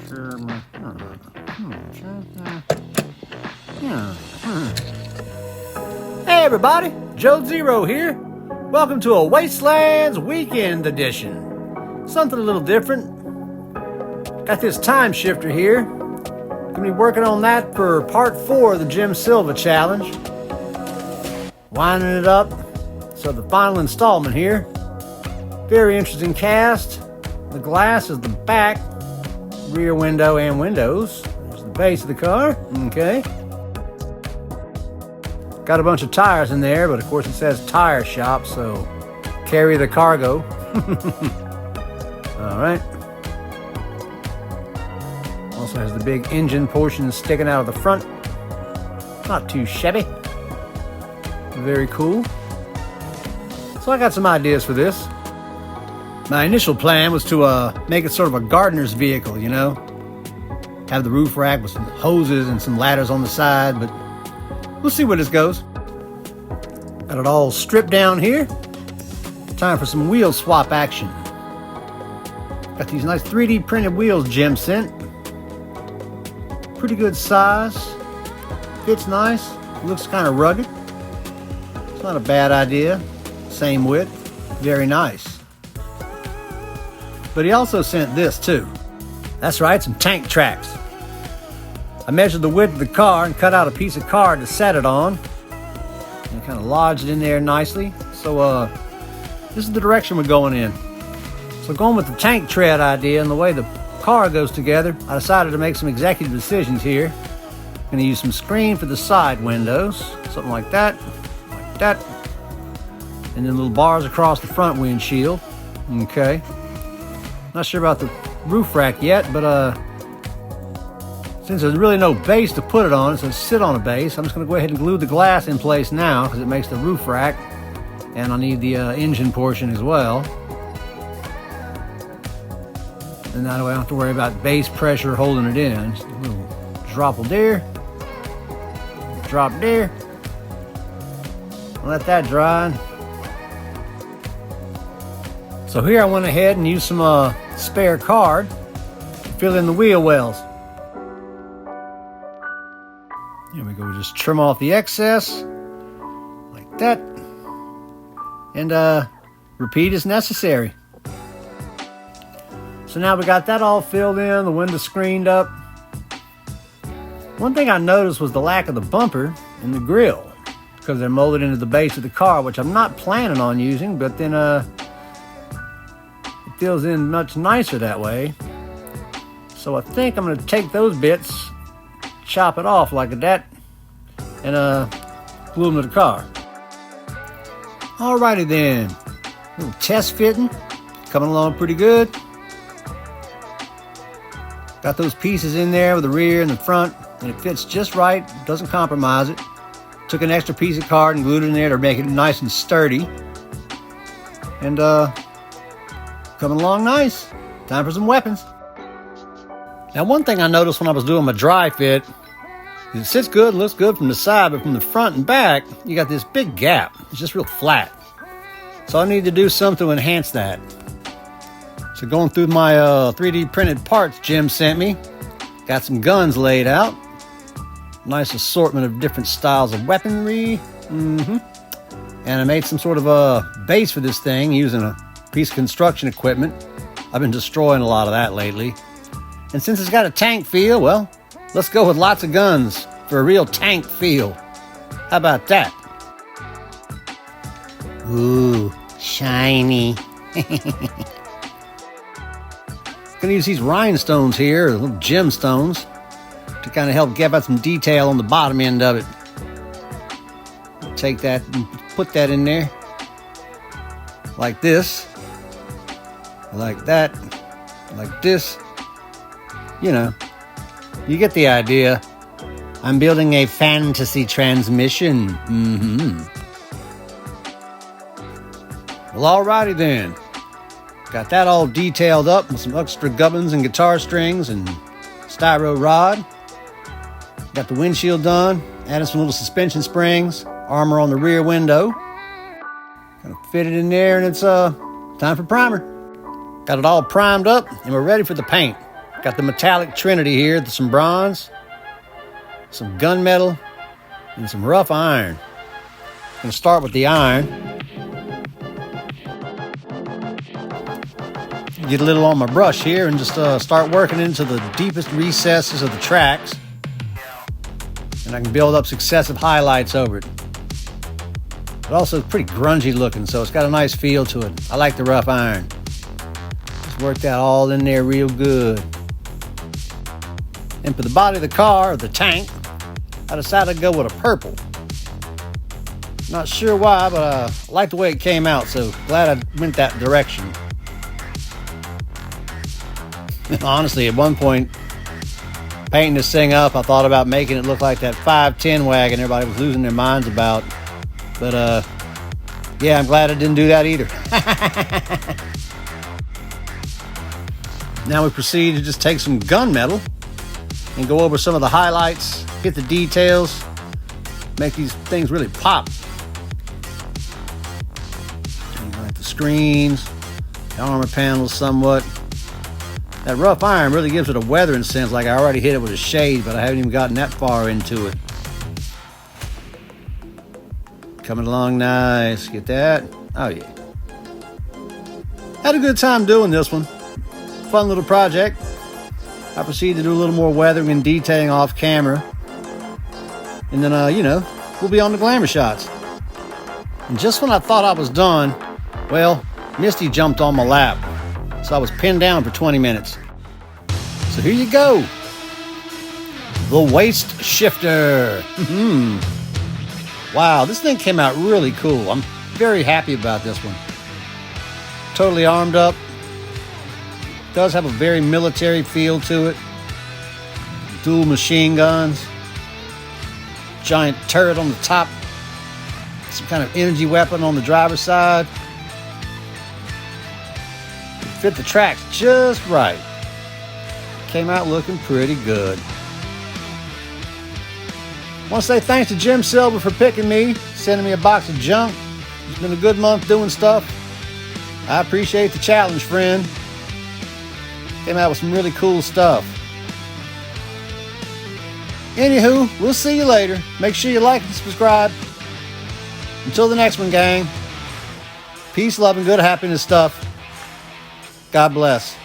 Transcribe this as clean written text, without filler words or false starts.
Hey everybody, Joe Zero here. Welcome to a Wastelands Weekend Edition. Something a little different. Got this time shifter here. Gonna be working on that for part 4 of the Silva challenge. Winding it up. So the final installment here. Very interesting cast. The glass is the back, rear window and windows. There's the base of the car. Okay. Got a bunch of tires in there, but of course it says tire shop, so carry the cargo. All right. Also has the big engine portion sticking out of the front. Not too shabby. Very cool. So I got some ideas for this. My initial plan was to make it sort of a gardener's vehicle, you know? Have the roof rack with some hoses and some ladders on the side, but we'll see where this goes. Got it all stripped down here. Time for some wheel swap action. Got these nice 3D printed wheels Jim sent. Pretty good size. Fits nice. Looks kind of rugged. It's not a bad idea. Same width. Very nice. But he also sent this too. That's right, some tank tracks. I measured the width of the car and cut out a piece of card to set it on. And kind of lodged it in there nicely. So this is the direction we're going in. So going with the tank tread idea and the way the car goes together, I decided to make some executive decisions here. I'm going to use some screen for the side windows. Something like that. Like that. And then little bars across the front windshield. Okay. Not sure about the roof rack yet, but since there's really no base to put it on, it says sit on a base, I'm just going to go ahead and glue the glass in place now because it makes the roof rack, and I need the engine portion as well. And that way I don't have to worry about base pressure holding it in. Just a little drop there, drop there. Let that dry. So here I went ahead and used some spare card to fill in the wheel wells. Here we go, just trim off the excess, like that, and repeat as necessary. So now we got that all filled in, the window screened up. One thing I noticed was the lack of the bumper and the grill, because they're molded into the base of the car, which I'm not planning on using, but then it fills in much nicer that way. So I think I'm going to take those bits, chop it off like that, and glue them to the car. Alrighty then, little test fitting, coming along pretty good. Got those pieces in there with the rear and the front, and it fits just right, doesn't compromise it. Took an extra piece of card and glued it in there to make it nice and sturdy. And coming along nice. Time for some weapons. Now one thing I noticed when I was doing my dry fit, is it sits good, looks good from the side, but from the front and back, you got this big gap. It's just real flat. So I need to do something to enhance that. So going through my 3D printed parts Jim sent me, got some guns laid out. Nice assortment of different styles of weaponry. And I made some sort of a base for this thing using a piece of construction equipment. I've been destroying a lot of that lately. And since it's got a tank feel, well, let's go with lots of guns for a real tank feel. How about that? Ooh, shiny. Gonna use these rhinestones here, little gemstones, to kind of help give out some detail on the bottom end of it. Take that and put that in there. Like this. Like that. Like this. You know, you get the idea. I'm building a fantasy transmission. Well, alrighty then. Got that all detailed up with some extra gubbins and guitar strings and styro rod. Got the windshield done. Added some little suspension springs. Armor on the rear window. Gonna fit it in there, and it's time for primer. Got it all primed up, and we're ready for the paint. Got the metallic trinity here, some bronze, some gunmetal, and some rough iron. I'm going to start with the iron. Get a little on my brush here and just start working into the deepest recesses of the tracks. And I can build up successive highlights over it. But also it's pretty grungy looking, so it's got a nice feel to it. I like the rough iron. Just worked that all in there real good. And for the body of the car, or the tank, I decided to go with a purple. Not sure why, but I like the way it came out, so glad I went that direction. Honestly, at one point, painting this thing up, I thought about making it look like that 510 wagon everybody was losing their minds about. But, yeah, I'm glad I didn't do that either. Now we proceed to just take some gunmetal and go over some of the highlights, hit the details, make these things really pop. Like the screens, the armor panels somewhat. That rough iron really gives it a weathering sense, like I already hit it with a shade, but I haven't even gotten that far into it. Coming along nice. Get that? Oh, yeah. Had a good time doing this one. Fun little project. I proceeded to do a little more weathering and detailing off camera. And then, you know, we'll be on the glamour shots. And just when I thought I was done, well, Misty jumped on my lap. So I was pinned down for 20 minutes. So here you go. The Waste Shifter. Wow, this thing came out really cool. I'm very happy about this one. Totally armed up. Does have a very military feel to it. Dual machine guns. Giant turret on the top. Some kind of energy weapon on the driver's side. Fit the tracks just right. Came out looking pretty good. I want to say thanks to Jim Silva for picking me, sending me a box of junk. It's been a good month doing stuff. I appreciate the challenge, friend. Came out with some really cool stuff. Anywho, we'll see you later. Make sure you like and subscribe. Until the next one, gang. Peace, love, and good happiness stuff. God bless.